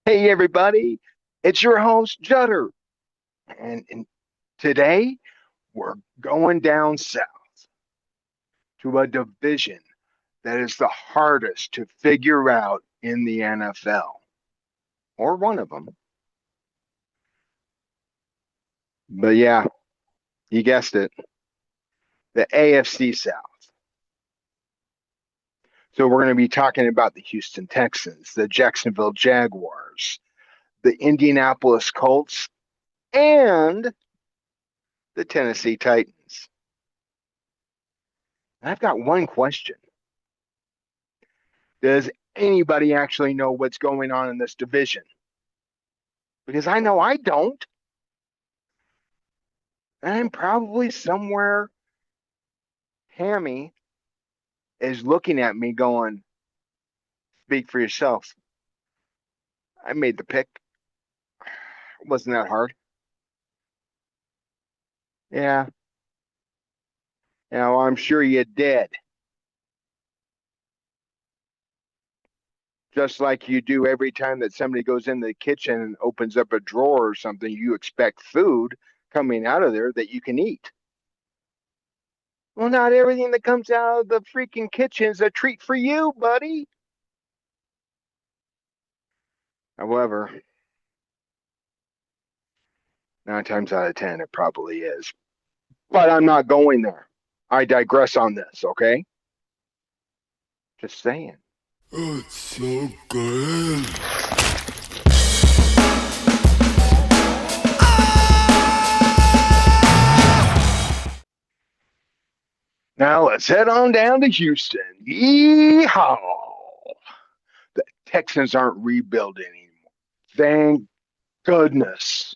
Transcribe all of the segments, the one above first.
Hey everybody, it's your host Jutter, and today we're going down south to a division that is the hardest to figure out in the NFL, or one of them. But yeah, you guessed it, the AFC South. So we're going to be talking about the Houston Texans, the Jacksonville Jaguars, the Indianapolis Colts, and the Tennessee Titans. I've got one question. Does anybody actually know what's going on in this division? Because I know I don't. And I'm probably somewhere, Hammy is looking at me going, speak for yourself. I made the pick. It wasn't that hard. Yeah, I'm sure you did. Just like you do every time that somebody goes in the kitchen and opens up a drawer or something, you expect food coming out of there that you can eat. Well, not everything that comes out of the freaking kitchen is a treat for you, buddy. However, 9 times out of 10, it probably is. But I'm not going there. I digress on this, okay? Just saying. Oh, it's so good. Now let's head on down to Houston. Yeehaw! The Texans aren't rebuilding anymore. Thank goodness.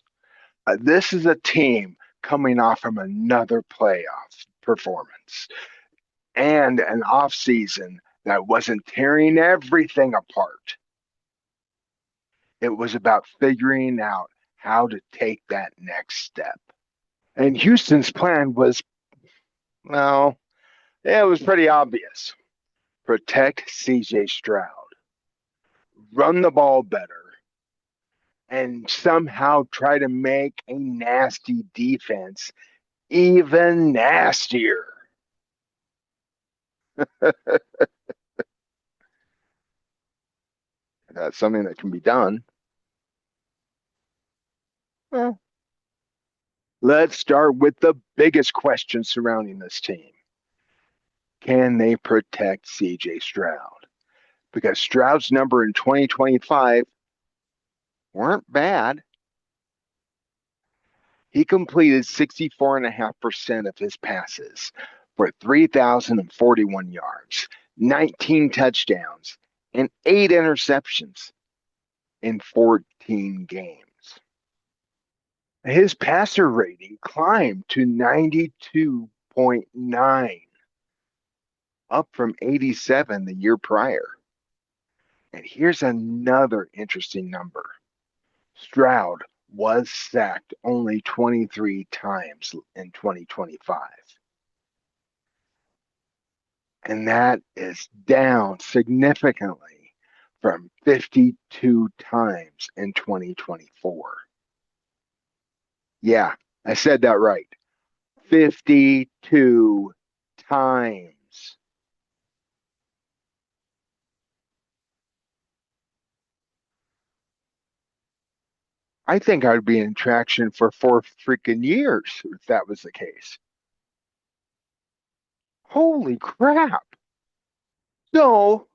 This is a team coming off from another playoff performance and an off season that wasn't tearing everything apart. It was about figuring out how to take that next step. And Houston's plan was, well, it was pretty obvious. Protect CJ Stroud, run the ball better, and somehow try to make a nasty defense even nastier. That's something that can be done. Well, let's start with the biggest question surrounding this team. Can they protect CJ Stroud? Because Stroud's number in 2025 weren't bad. He completed 64.5% of his passes for 3,041 yards, 19 touchdowns, and 8 interceptions in 14 games. His passer rating climbed to 92.9, up from 87 the year prior. And here's another interesting number. Stroud was sacked only 23 times in 2025. And that is down significantly from 52 times in 2024. Yeah, I said that right. 52 times. I think I'd be in traction for 4 freaking years if that was the case. Holy crap. No,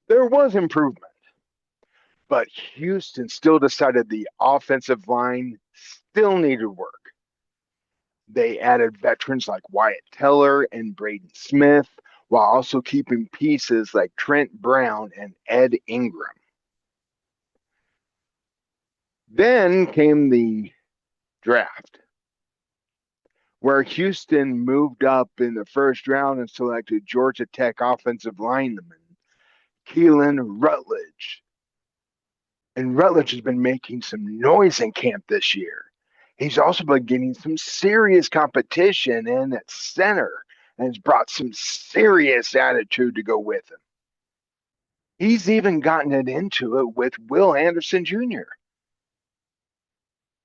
there was improvement, but Houston still decided the offensive line still needed work. They added veterans like Wyatt Teller and Braden Smith, while also keeping pieces like Trent Brown and Ed Ingram. Then came the draft, where Houston moved up in the first round and selected Georgia Tech offensive lineman Keelan Rutledge. And Rutledge has been making some noise in camp this year. He's also been getting some serious competition in at center and has brought some serious attitude to go with him. He's even gotten it into it with Will Anderson Jr.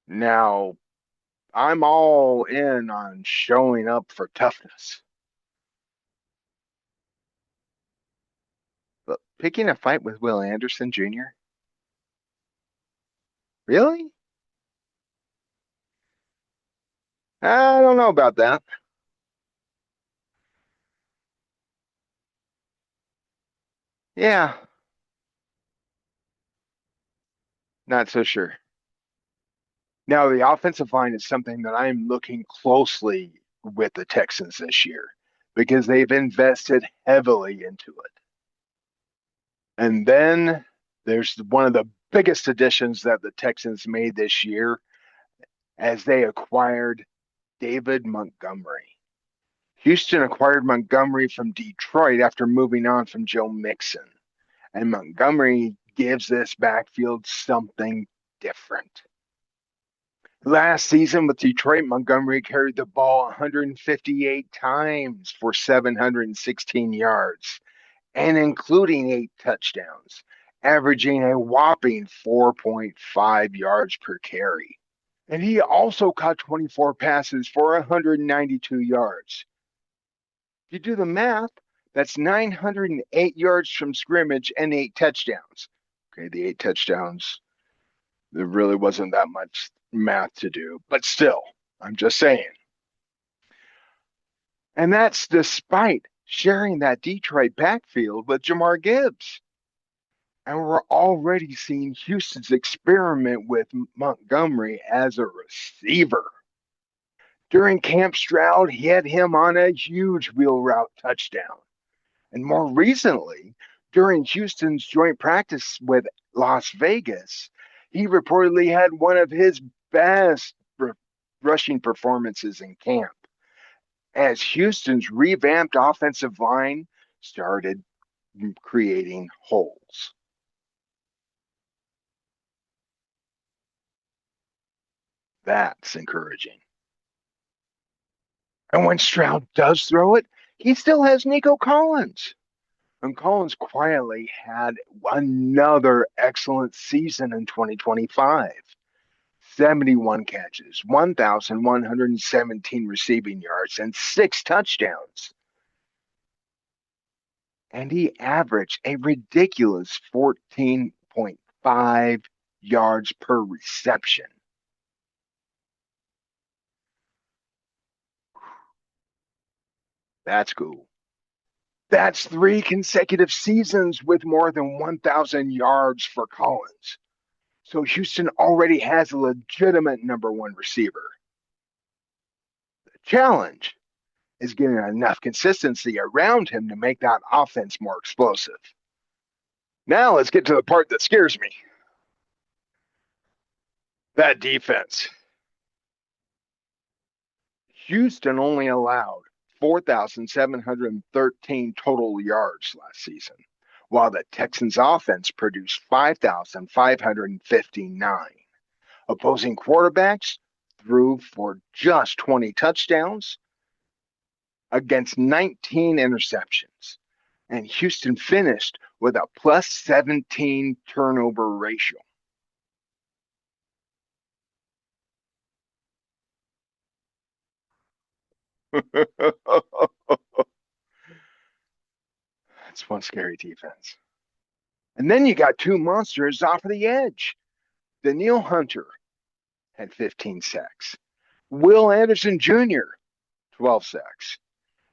Now, I'm all in on showing up for toughness, but picking a fight with Will Anderson Jr.? Really? I don't know about that. Yeah, not so sure. Now, the offensive line is something that I'm looking closely with the Texans this year because they've invested heavily into it. And then there's one of the biggest additions that the Texans made this year as they acquired David Montgomery. Houston acquired Montgomery from Detroit after moving on from Joe Mixon. And Montgomery gives this backfield something different. Last season with Detroit, Montgomery carried the ball 158 times for 716 yards, and including 8 touchdowns, averaging a whopping 4.5 yards per carry. And he also caught 24 passes for 192 yards. If you do the math, that's 908 yards from scrimmage and 8 touchdowns. Okay, the 8 touchdowns, there really wasn't that much math to do, but still, I'm just saying. And that's despite sharing that Detroit backfield with Jamar Gibbs. And we're already seeing Houston's experiment with Montgomery as a receiver. During Camp Stroud, he had him on a huge wheel route touchdown. And more recently, during Houston's joint practice with Las Vegas, he reportedly had one of his best rushing performances in camp as Houston's revamped offensive line started creating holes. That's encouraging. And when Stroud does throw it, he still has Nico Collins. And Collins quietly had another excellent season in 2025. 71 catches, 1,117 receiving yards, and 6 touchdowns. And he averaged a ridiculous 14.5 yards per reception. That's cool. That's 3 consecutive seasons with more than 1,000 yards for Collins. So Houston already has a legitimate number one receiver. The challenge is getting enough consistency around him to make that offense more explosive. Now let's get to the part that scares me. That defense. Houston only allowed 4,713 total yards last season, while the Texans offense produced 5,559. Opposing quarterbacks threw for just 20 touchdowns against 19 interceptions. And Houston finished with a plus 17 turnover ratio. That's one scary defense. And then you got two monsters off of the edge. Daniil Hunter had 15 sacks. Will Anderson Jr., 12 sacks.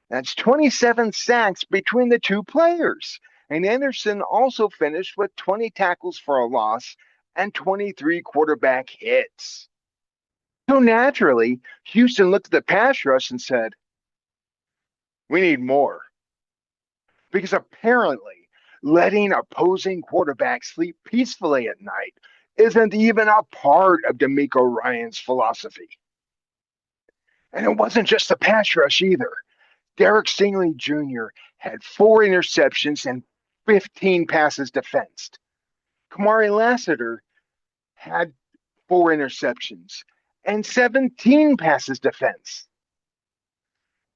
That's 27 sacks between the two players. And Anderson also finished with 20 tackles for a loss and 23 quarterback hits. So naturally, Houston looked at the pass rush and said, we need more. Because apparently, letting opposing quarterbacks sleep peacefully at night isn't even a part of D'Amico Ryan's philosophy. And it wasn't just the pass rush either. Derek Stingley Jr. had 4 interceptions and 15 passes defensed. Kamari Lassiter had 4 interceptions and 17 passes defense.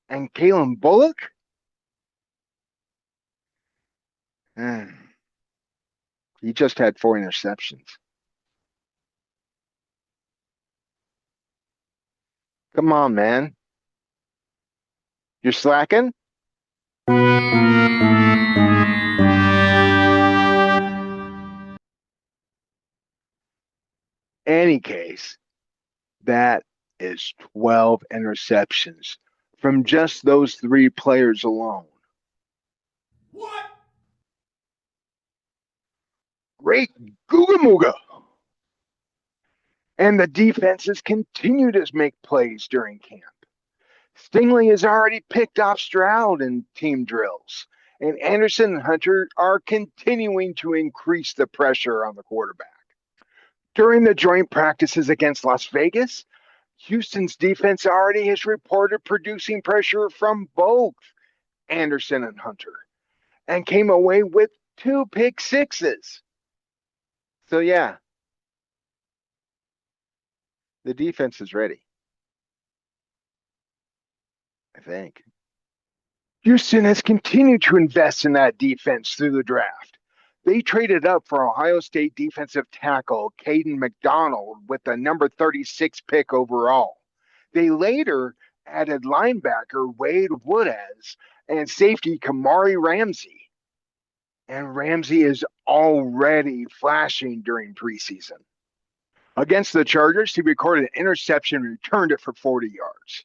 And Kalen Bullock? He just had 4 interceptions. Come on, man. You're slacking? Any case, that is 12 interceptions from just those 3 players alone. What? Great Googa Mooga. And the defenses continue to make plays during camp. Stingley has already picked off Stroud in team drills, and Anderson and Hunter are continuing to increase the pressure on the quarterback. During the joint practices against Las Vegas, Houston's defense already has reported producing pressure from both Anderson and Hunter and came away with 2 pick sixes. So, yeah, the defense is ready, I think. Houston has continued to invest in that defense through the draft. They traded up for Ohio State defensive tackle Caden McDonald with the number 36 pick overall. They later added linebacker Wade Woodaz and safety Kamari Ramsey. And Ramsey is already flashing during preseason. Against the Chargers, he recorded an interception and returned it for 40 yards.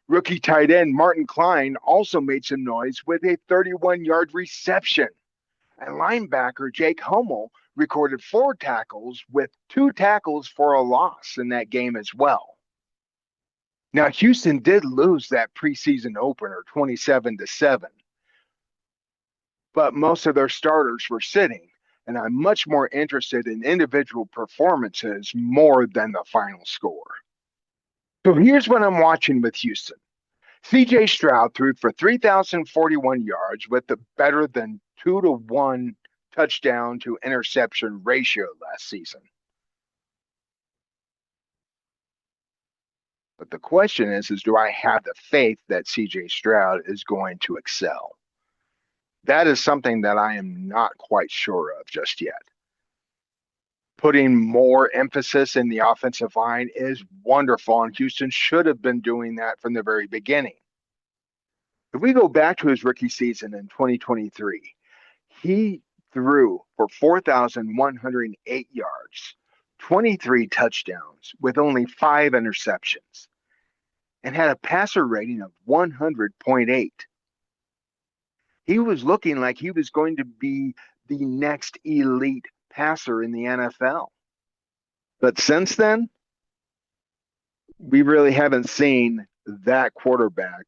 Rookie tight end Martin Klein also made some noise with a 31-yard reception. And linebacker Jake Hummel recorded 4 tackles with 2 tackles for a loss in that game as well. Now, Houston did lose that preseason opener 27-7, but most of their starters were sitting, and I'm much more interested in individual performances more than the final score. So here's what I'm watching with Houston. CJ Stroud threw for 3,041 yards with a better than 2-to-1 touchdown to interception ratio last season. But the question is do I have the faith that CJ Stroud is going to excel? That is something that I am not quite sure of just yet. Putting more emphasis in the offensive line is wonderful, and Houston should have been doing that from the very beginning. If we go back to his rookie season in 2023, he threw for 4,108 yards, 23 touchdowns with only 5 interceptions, and had a passer rating of 100.8. He was looking like he was going to be the next elite passer in the NFL. But since then, we really haven't seen that quarterback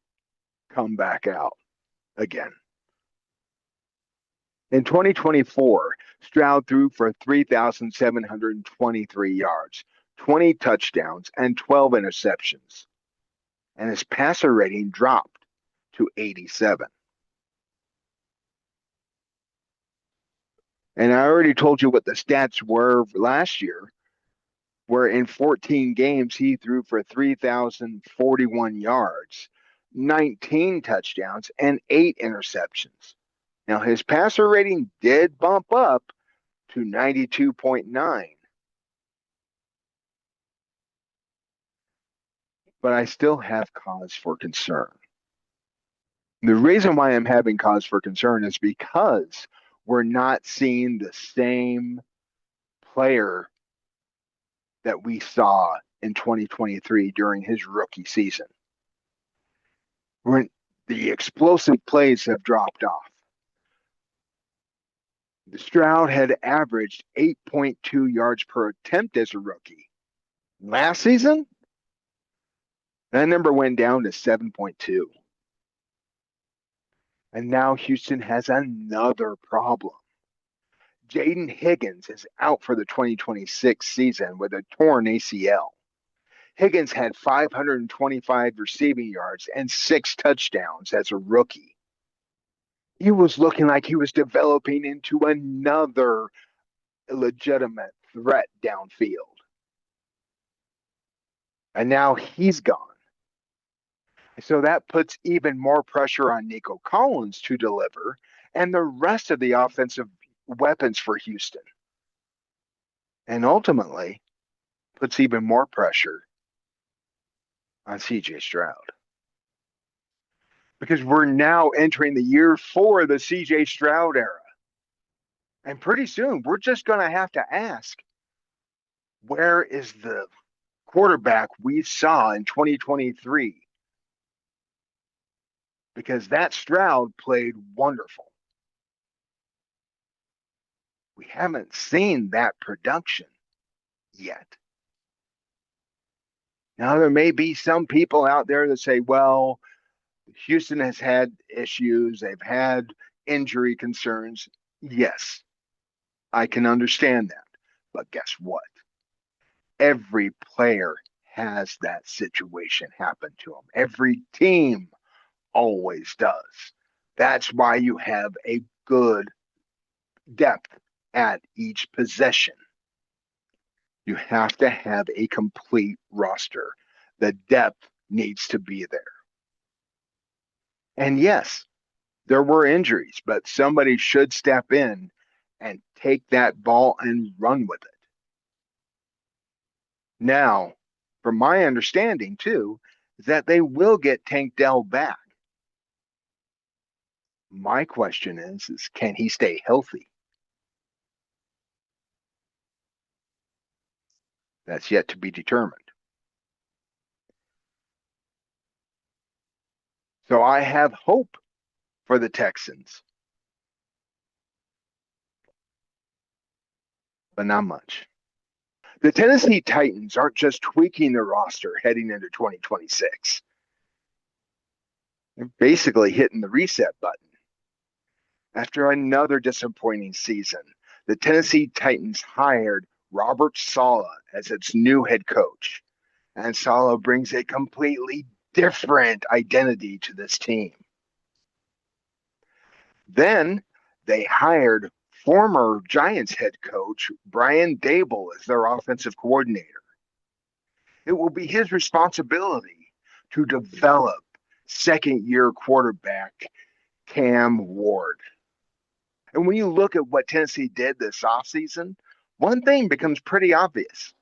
come back out again. In 2024, Stroud threw for 3,723 yards, 20 touchdowns, and 12 interceptions. And his passer rating dropped to 87. And I already told you what the stats were last year, where in 14 games he threw for 3,041 yards, 19 touchdowns, and 8 interceptions. Now, his passer rating did bump up to 92.9. But I still have cause for concern. The reason why I'm having cause for concern is because we're not seeing the same player that we saw in 2023 during his rookie season. When the explosive plays have dropped off. The Stroud had averaged 8.2 yards per attempt as a rookie. Last season, that number went down to 7.2. And now Houston has another problem. Jaden Higgins is out for the 2026 season with a torn ACL. Higgins had 525 receiving yards and 6 touchdowns as a rookie. He was looking like he was developing into another legitimate threat downfield. And now he's gone. So that puts even more pressure on Nico Collins to deliver and the rest of the offensive weapons for Houston. and ultimately puts even more pressure on CJ Stroud. Because we're now entering the year 4 of the CJ Stroud era. And pretty soon, we're just going to have to ask, where is the quarterback we saw in 2023? Because that Stroud played wonderful. We haven't seen that production yet. Now, there may be some people out there that say, well, Houston has had issues, they've had injury concerns. Yes, I can understand that. But guess what? Every player has that situation happen to them. Every team always does. That's why you have a good depth at each possession. You have to have a complete roster. The depth needs to be there. And yes, there were injuries, but somebody should step in and take that ball and run with it. Now, from my understanding too, is that they will get Tank Dell back. My question is can he stay healthy? That's yet to be determined. So I have hope for the Texans, but not much. The Tennessee Titans aren't just tweaking their roster heading into 2026. They're basically hitting the reset button. After another disappointing season, the Tennessee Titans hired Robert Saleh as its new head coach. And Saleh brings a completely different identity to this team. Then they hired former Giants head coach Brian Dable as their offensive coordinator. It will be his responsibility to develop second-year quarterback Cam Ward. And when you look at what Tennessee did this offseason, one thing becomes pretty obvious.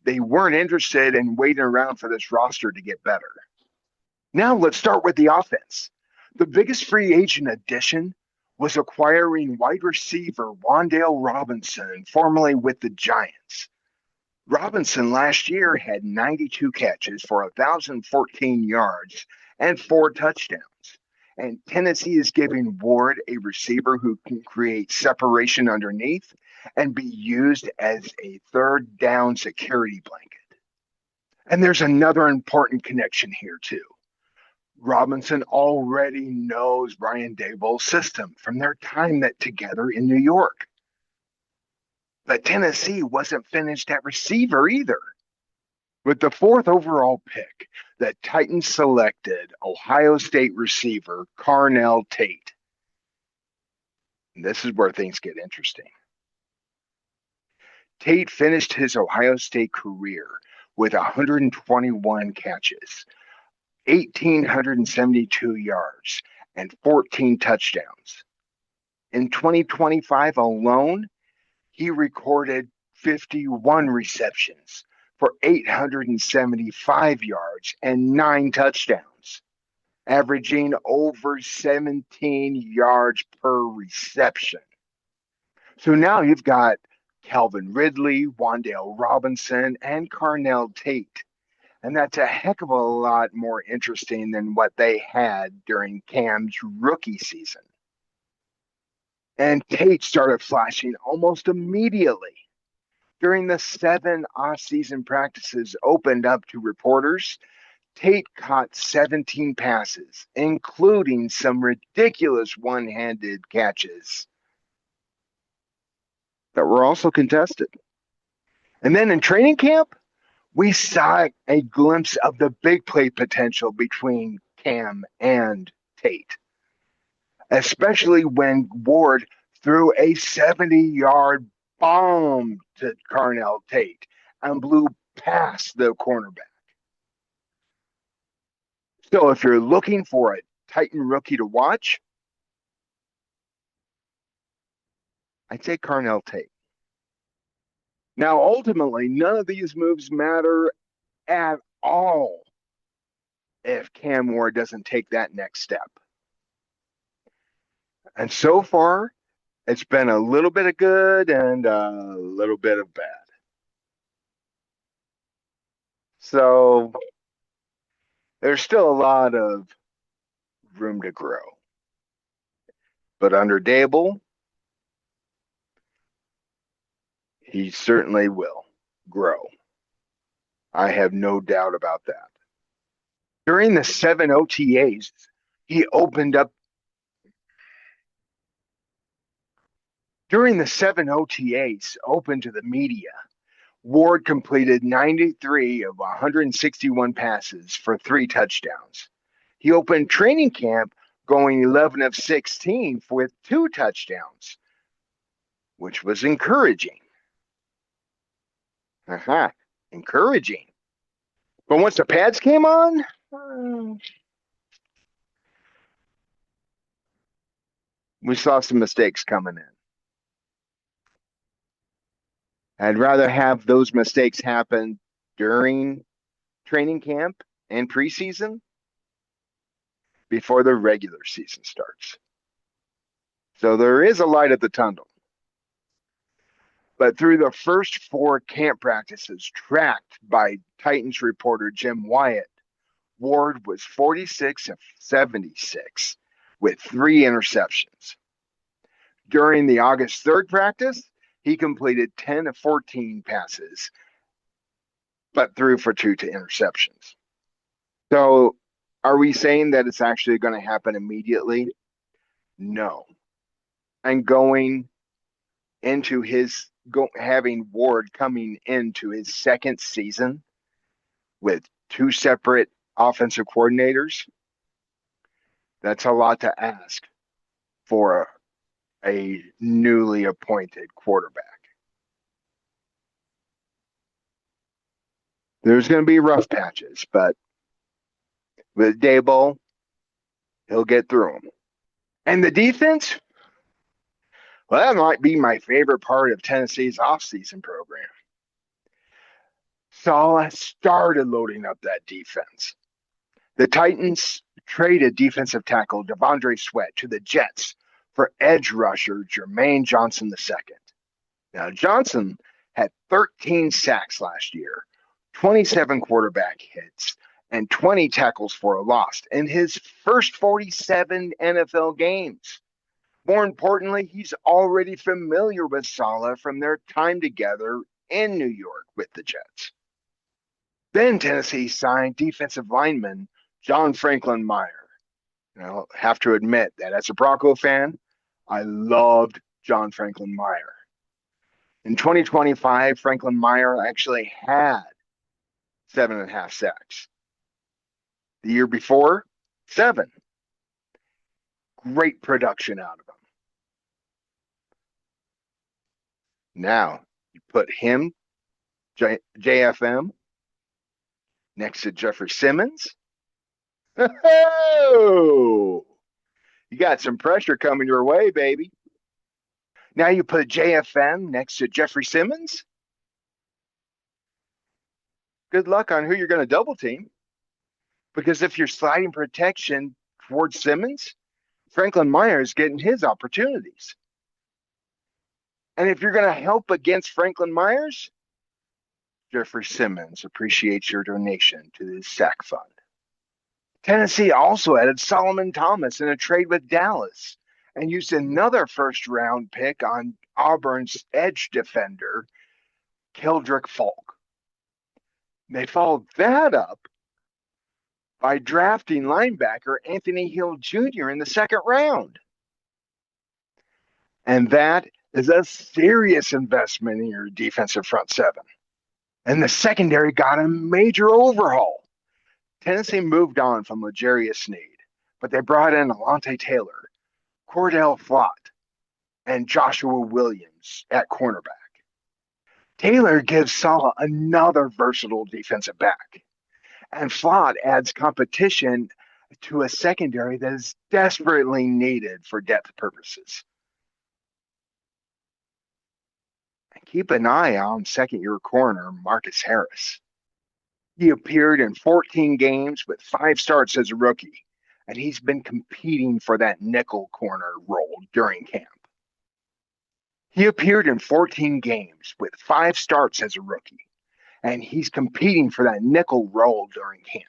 They weren't interested in waiting around for this roster to get better. Now let's start with the offense. The biggest free agent addition was acquiring wide receiver Wan'Dale Robinson, formerly with the Giants. Robinson last year had 92 catches for 1,014 yards and 4 touchdowns. And Tennessee is giving Ward a receiver who can create separation underneath and be used as a third down security blanket. And there's another important connection here, too. Robinson already knows Brian Dable's system from their time together in New York. But Tennessee wasn't finished at receiver either. With the 4th overall pick, the Titans selected Ohio State receiver Carnell Tate. And this is where things get interesting. Tate finished his Ohio State career with 121 catches, 1,872 yards, and 14 touchdowns. In 2025 alone, he recorded 51 receptions for 875 yards and 9 touchdowns, averaging over 17 yards per reception. So now you've got Calvin Ridley, Wan'Dale Robinson, and Carnell Tate. And that's a heck of a lot more interesting than what they had during Cam's rookie season. And Tate started flashing almost immediately. During the 7 off-season practices opened up to reporters, Tate caught 17 passes, including some ridiculous one-handed catches that were also contested. And then in training camp, we saw a glimpse of the big play potential between Cam and Tate, especially when Ward threw a 70-yard bomb to Carnell Tate and blew past the cornerback. So if you're looking for a Titan rookie to watch, I'd say Carnell Tate. Now, ultimately, none of these moves matter at all if Cam Ward doesn't take that next step. And so far, it's been a little bit of good and a little bit of bad. So there's still a lot of room to grow. But under Dable, he certainly will grow. I have no doubt about that. During the 7 OTAs, he opened up. During the 7 OTAs open to the media, Ward completed 93 of 161 passes for 3 touchdowns. He opened training camp going 11 of 16 with 2 touchdowns, which was encouraging. Encouraging. But once the pads came on, we saw some mistakes coming in. I'd rather have those mistakes happen during training camp and preseason before the regular season starts. So there is a light at the tunnel. But through the first 4 camp practices tracked by Titans reporter Jim Wyatt, Ward was 46 of 76 with 3 interceptions. During the August 3rd practice, he completed 10 of 14 passes, but threw for 2 interceptions. So are we saying that it's actually going to happen immediately? No. And going into having Ward coming into his second season with 2 separate offensive coordinators, that's a lot to ask for a newly appointed quarterback. There's going to be rough patches, but with Daboll, he'll get through them. And the defense, well, that might be my favorite part of Tennessee's offseason program. Saleh started loading up that defense. The Titans traded defensive tackle Devondre Sweat to the Jets for edge rusher Jermaine Johnson II. Now, Johnson had 13 sacks last year, 27 quarterback hits, and 20 tackles for a loss in his first 47 NFL games. More importantly, he's already familiar with Saleh from their time together in New York with the Jets. Then Tennessee signed defensive lineman John Franklin Meyer. I'll have to admit that as a Bronco fan, I loved John Franklin Meyer. In 2025, Franklin Meyer actually had 7.5 sacks. The year before, 7. Great production out of him. Now, you put him, JFM, next to Jeffrey Simmons. Oh, you got some pressure coming your way, baby. Now you put JFM next to Jeffrey Simmons. Good luck on who you're going to double team. Because if you're sliding protection towards Simmons, Franklin Meyer is getting his opportunities. And if you're going to help against Franklin Myers, Jeffrey Simmons appreciates your donation to the sack fund. Tennessee also added Solomon Thomas in a trade with Dallas and used another first-round pick on Auburn's edge defender, Keldrick Falk. They followed that up by drafting linebacker Anthony Hill Jr. in the 2nd round. And that is a serious investment in your defensive front 7. And the secondary got a major overhaul. Tennessee moved on from L'Jarius Sneed, but they brought in Alontae Taylor, Cordell Flott, and Joshua Williams at cornerback. Taylor gives Saleh another versatile defensive back, and Flott adds competition to a secondary that is desperately needed for depth purposes. And Keep an eye on second-year corner Marcus Harris. He appeared in 14 games with 5 starts as a rookie, and he's been competing for that nickel corner role during camp. He appeared in 14 games with 5 starts as a rookie, and he's competing for that nickel role during camp.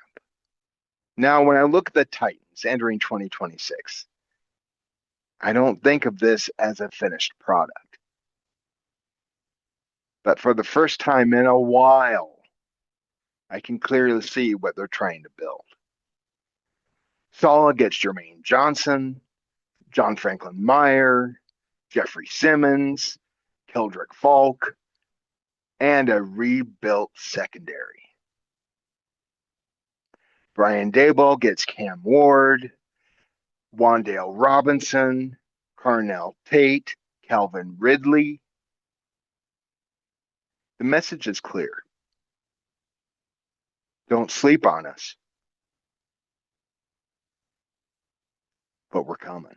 Now, when I look at the Titans entering 2026, I don't think of this as a finished product. But for the first time in a while, I can clearly see what they're trying to build. Saleh gets Jermaine Johnson, John Franklin Meyer, Jeffrey Simmons, Keldrick Falk, and a rebuilt secondary. Brian Daboll gets Cam Ward, Wandale Robinson, Carnell Tate, Calvin Ridley. The message is clear. Don't sleep on us. But we're coming.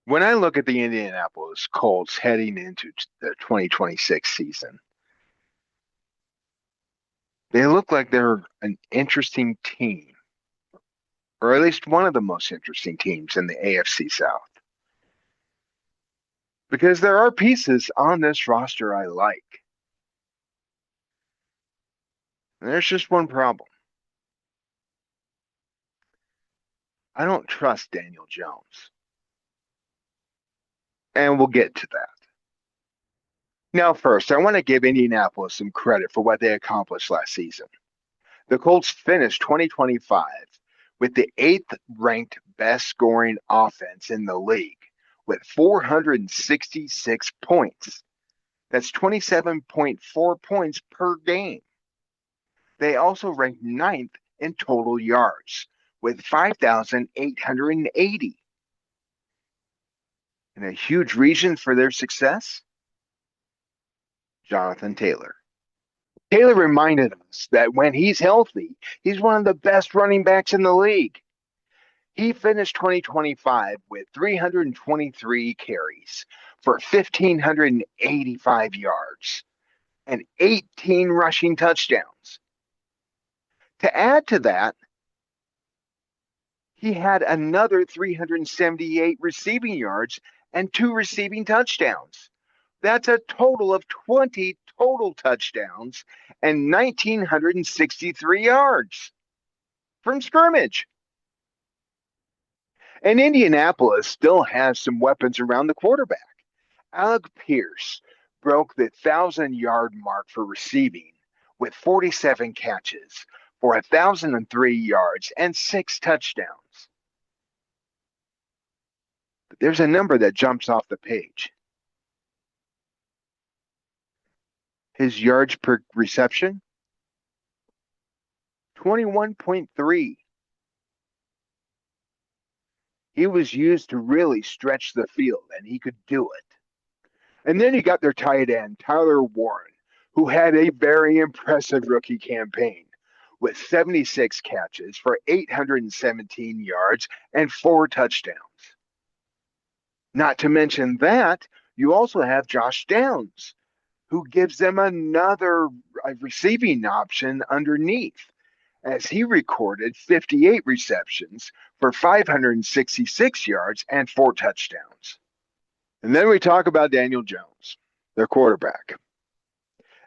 When I look at the Indianapolis Colts heading into the 2026 season, they look like they're an interesting team, or at least one of the most interesting teams in the AFC South. Because there are pieces on this roster I like. And there's just one problem. I don't trust Daniel Jones. And we'll get to that. Now, first, I want to give Indianapolis some credit for what they accomplished last season. The Colts finished 2025 with the 8th ranked best scoring offense in the league with 466 points. That's 27.4 points per game. They also ranked 9th in total yards with 5,880. And a huge reason for their success? Jonathan Taylor. Taylor reminded us that when he's healthy, he's one of the best running backs in the league. He finished 2025 with 323 carries for 1,585 yards and 18 rushing touchdowns. To add to that, he had another 378 receiving yards and 2 receiving touchdowns. That's a total of 20 total touchdowns and 1,963 yards from scrimmage. And Indianapolis still has some weapons around the quarterback. Alec Pierce broke the 1,000-yard mark for receiving with 47 catches for 1,003 yards and 6 touchdowns. But there's a number that jumps off the page. His yards per reception, 21.3. He was used to really stretch the field, and he could do it. And then you got their tight end, Tyler Warren, who had a very impressive rookie campaign with 76 catches for 817 yards and 4 touchdowns. Not to mention that, you also have Josh Downs, who gives them another receiving option underneath, as he recorded 58 receptions for 566 yards and 4 touchdowns. And then we talk about Daniel Jones, their quarterback.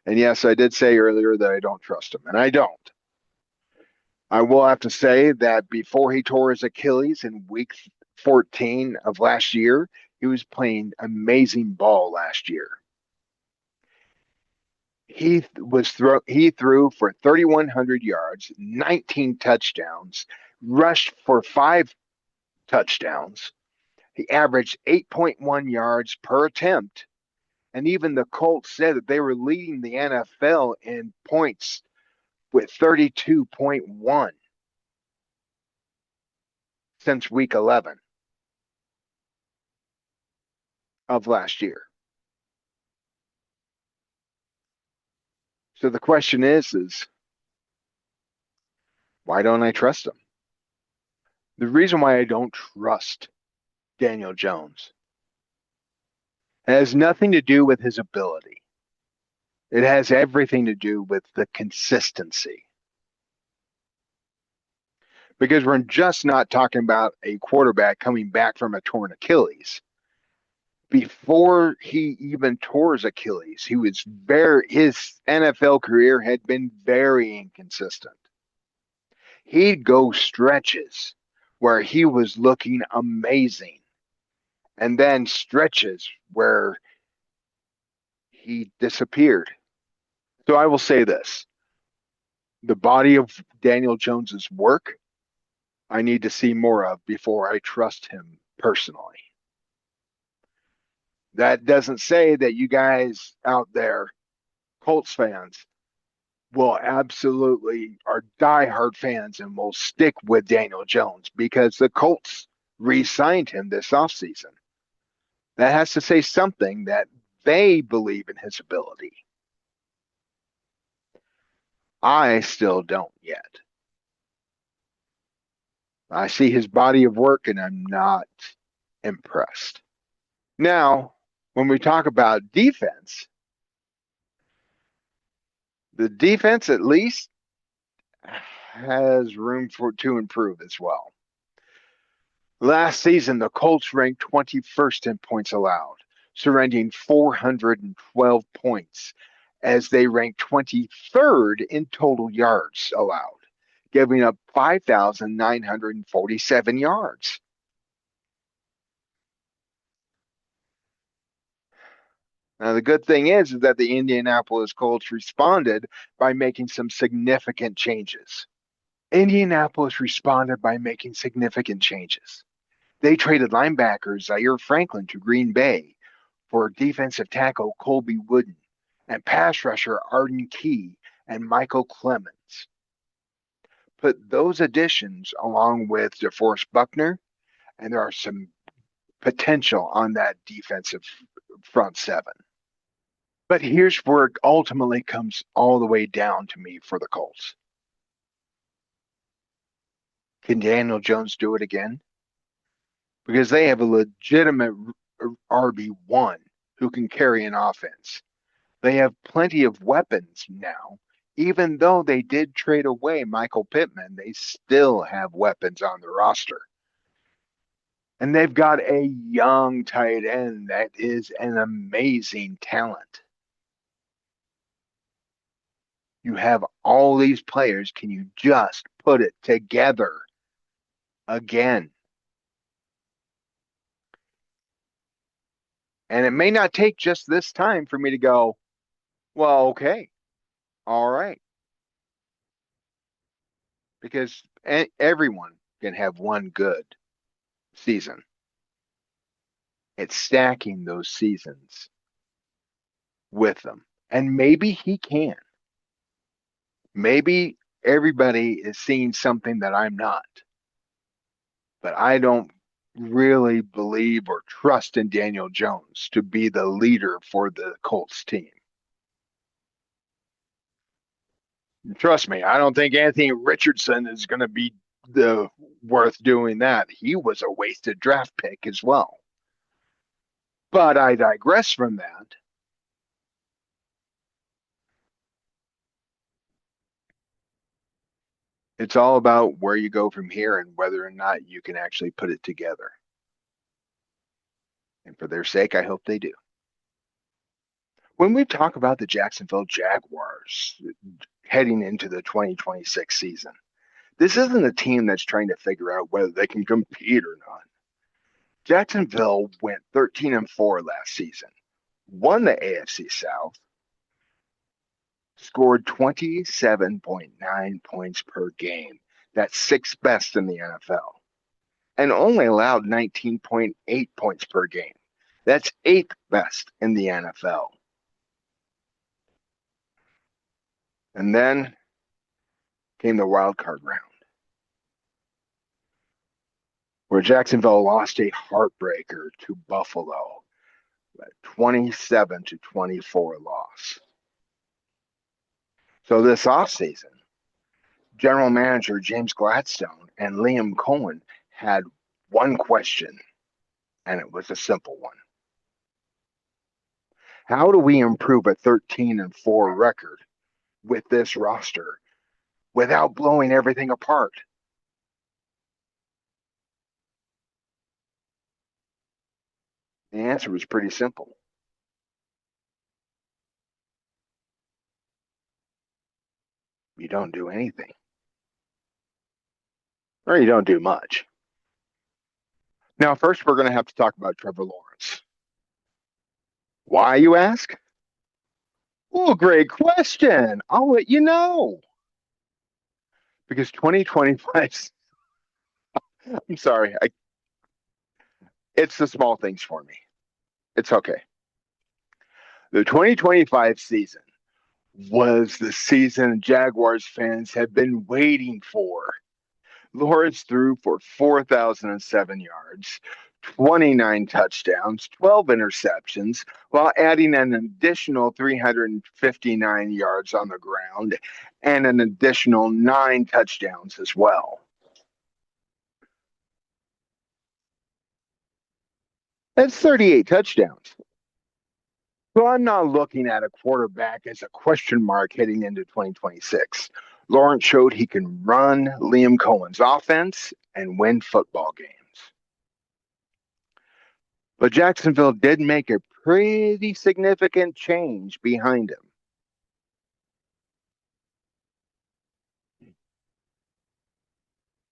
And yes, I did say earlier that I don't trust him, and I don't. I will have to say that before he tore his Achilles in week 14 of last year, he was playing amazing ball last year. He threw for 3,100 yards, 19 touchdowns, rushed for 5 touchdowns. He averaged 8.1 yards per attempt. And even the Colts said that they were leading the NFL in points with 32.1 since week 11 of last year. So the question is why don't I trust him? The reason why I don't trust Daniel Jones has nothing to do with his ability. It has everything to do with the consistency. Because we're just not talking about a quarterback coming back from a torn Achilles. Before he even tore his Achilles, his NFL career had been very inconsistent. He'd go stretches where he was looking amazing, and then stretches where he disappeared. So I will say this: the body of Daniel Jones's work, I need to see more of before I trust him personally. That doesn't say that you guys out there, Colts fans, will absolutely are diehard fans and will stick with Daniel Jones because the Colts re-signed him this offseason. That has to say something that they believe in his ability. I still don't yet. I see his body of work and I'm not impressed. Now, when we talk about defense, the defense at least has room to improve as well. Last season, the Colts ranked 21st in points allowed, surrendering 412 points, as they ranked 23rd in total yards allowed, giving up 5,947 yards. Now, the good thing is that the Indianapolis Colts responded by making some significant changes. Indianapolis responded by making significant changes. They traded linebacker Zaire Franklin to Green Bay for defensive tackle Colby Wooden and pass rusher Arden Key and Michael Clemens. Put those additions along with DeForest Buckner, and there are some potential on that defensive front seven. But here's where it ultimately comes all the way down to me for the Colts. Can Daniel Jones do it again? Because they have a legitimate RB1 who can carry an offense. They have plenty of weapons now. Even though they did trade away Michael Pittman, they still have weapons on the roster. And they've got a young tight end that is an amazing talent. You have all these players. Can you just put it together again? And it may not take just this time for me to go, well, okay, all right. Because everyone can have one good season. It's stacking those seasons with them. And maybe he can. Maybe everybody is seeing something that I'm not. But I don't really believe or trust in Daniel Jones to be the leader for the Colts team. Trust me, I don't think Anthony Richardson is going to be the worth doing that. He was a wasted draft pick as well. But I digress from that. It's all about where you go from here and whether or not you can actually put it together. And for their sake, I hope they do. When we talk about the Jacksonville Jaguars heading into the 2026 season, this isn't a team that's trying to figure out whether they can compete or not. Jacksonville went 13-4 last season, won the AFC South, scored 27.9 points per game. That's sixth best in the NFL, and only allowed 19.8 points per game. That's eighth best in the NFL. And then came the wild card round, where Jacksonville lost a heartbreaker to Buffalo, a 27-24 loss. So this offseason, general manager James Gladstone and Liam Cohen had one question, and it was a simple one. How do we improve a 13-4 record with this roster without blowing everything apart? The answer was pretty simple. You don't do anything, or you don't do much. Now, first, we're going to have to talk about Trevor Lawrence. Why, you ask? Well, great question. I'll let you know. Because 2025, I'm sorry, it's the small things for me. It's okay. The 2025 season was the season Jaguars fans have been waiting for. Lawrence threw for 4,007 yards, 29 touchdowns, 12 interceptions, while adding an additional 359 yards on the ground and an additional 9 touchdowns as well. That's 38 touchdowns. So I'm not looking at a quarterback as a question mark heading into 2026. Lawrence showed he can run Liam Cohen's offense and win football games. But Jacksonville did make a pretty significant change behind him.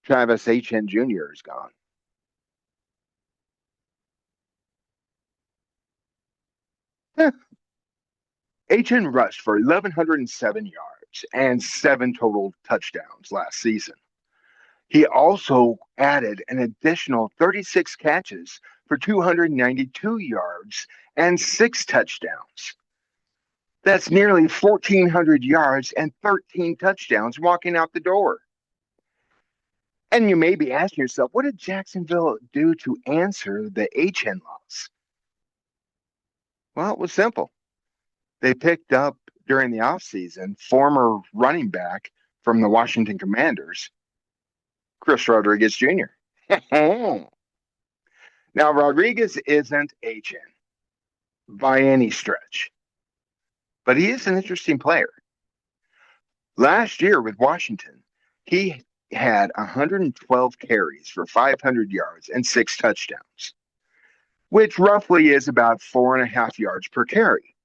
Travis Etienne Jr. is gone. Etienne rushed for 1,107 yards and 7 total touchdowns last season. He also added an additional 36 catches for 292 yards and 6 touchdowns. That's nearly 1,400 yards and 13 touchdowns walking out the door. And you may be asking yourself, what did Jacksonville do to answer the Etienne loss? Well, it was simple. They picked up during the offseason former running back from the Washington Commanders, Chris Rodriguez Jr. Now, Rodriguez isn't Etienne by any stretch, but he is an interesting player. Last year with Washington, he had 112 carries for 500 yards and 6 touchdowns, which roughly is about 4.5 yards per carry.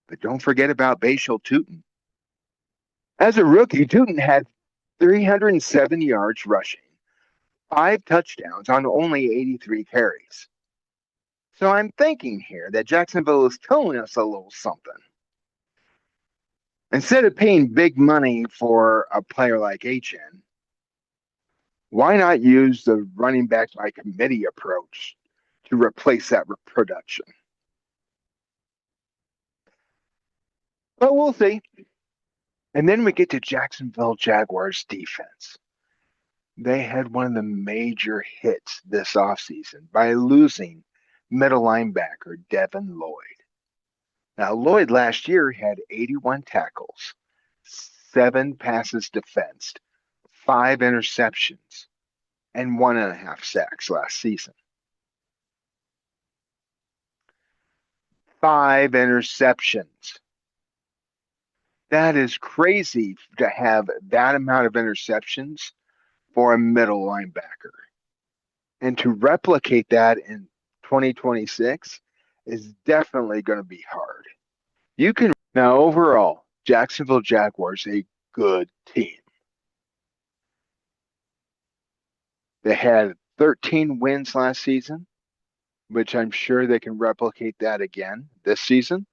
But don't forget about Bashal Tutin. As a rookie, Tutin had 307 yards rushing, 5 touchdowns on only 83 carries. So I'm thinking here that Jacksonville is telling us a little something. Instead of paying big money for a player like Etienne, why not use the running back by committee approach to replace that production? But we'll see. And then we get to Jacksonville Jaguars defense. They had one of the major hits this offseason by losing middle linebacker Devin Lloyd. Now, Lloyd last year had 81 tackles, 7 passes defensed, 5 interceptions, and 1.5 sacks last season. 5 interceptions. That is crazy to have that amount of interceptions for a middle linebacker. And to replicate that in 2026 is definitely going to be hard. Now, overall, Jacksonville Jaguars, a good team. They had 13 wins last season, which I'm sure they can replicate that again this season.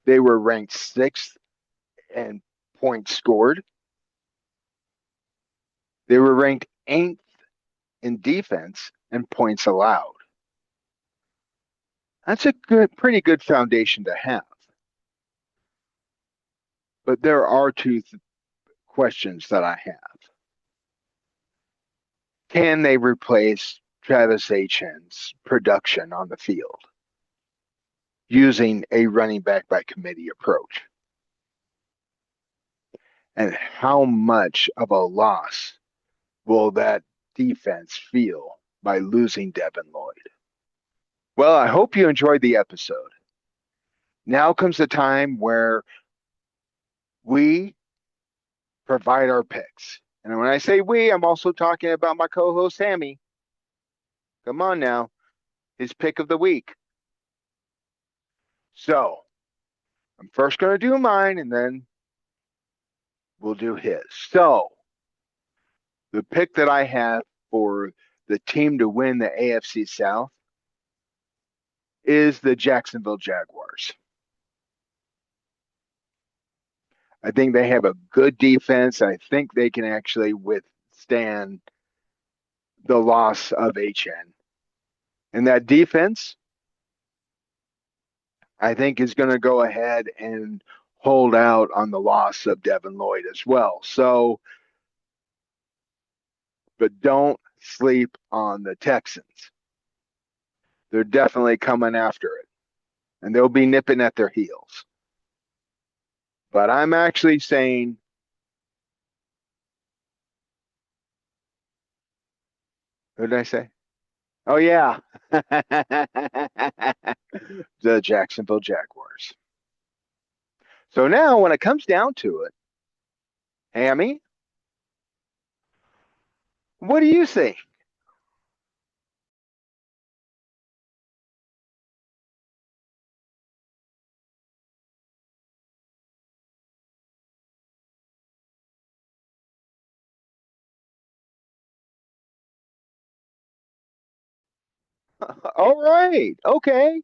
They were ranked 6th in points scored. They were ranked 8th in defense and points allowed. That's a pretty good foundation to have. But there are two questions that I have. Can they replace Travis Etienne's production on the field using a running back by committee approach? And how much of a loss will that defense feel by losing Devin Lloyd? Well, I hope you enjoyed the episode. Now comes the time where we provide our picks. And when I say we, I'm also talking about my co host, Sammy. Come on now, his pick of the week. So I'm first going to do mine and then we'll do his. So the pick that I have for the team to win the AFC South is the Jacksonville Jaguars. I think they have a good defense. I think they can actually withstand the loss of HN. And that defense, I think, is going to go ahead and hold out on the loss of Devin Lloyd as well. So, but don't sleep on the Texans. They're definitely coming after it, and they'll be nipping at their heels. But I'm actually saying, what did I say? Oh, yeah. The Jacksonville Jaguars. So now, when it comes down to it, Hammy, what do you think? All right. Okay.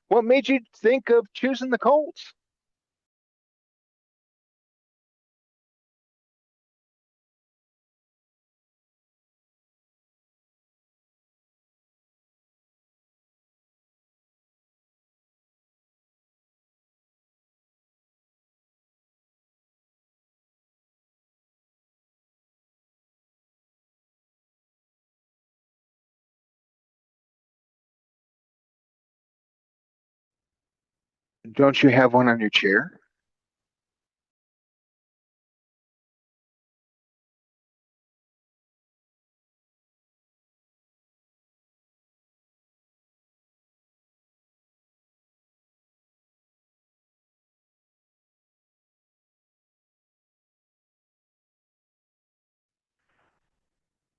What made you think of choosing the Colts? Don't you have one on your chair?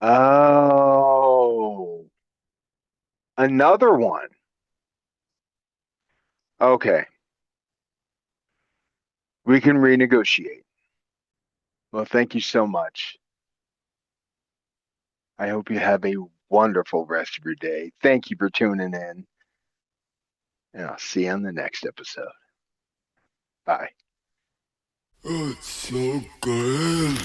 Oh, another one. Okay. We can renegotiate. Well, thank you so much. I hope you have a wonderful rest of your day. Thank you for tuning in, and I'll see you on the next episode. Bye. Oh, it's so good.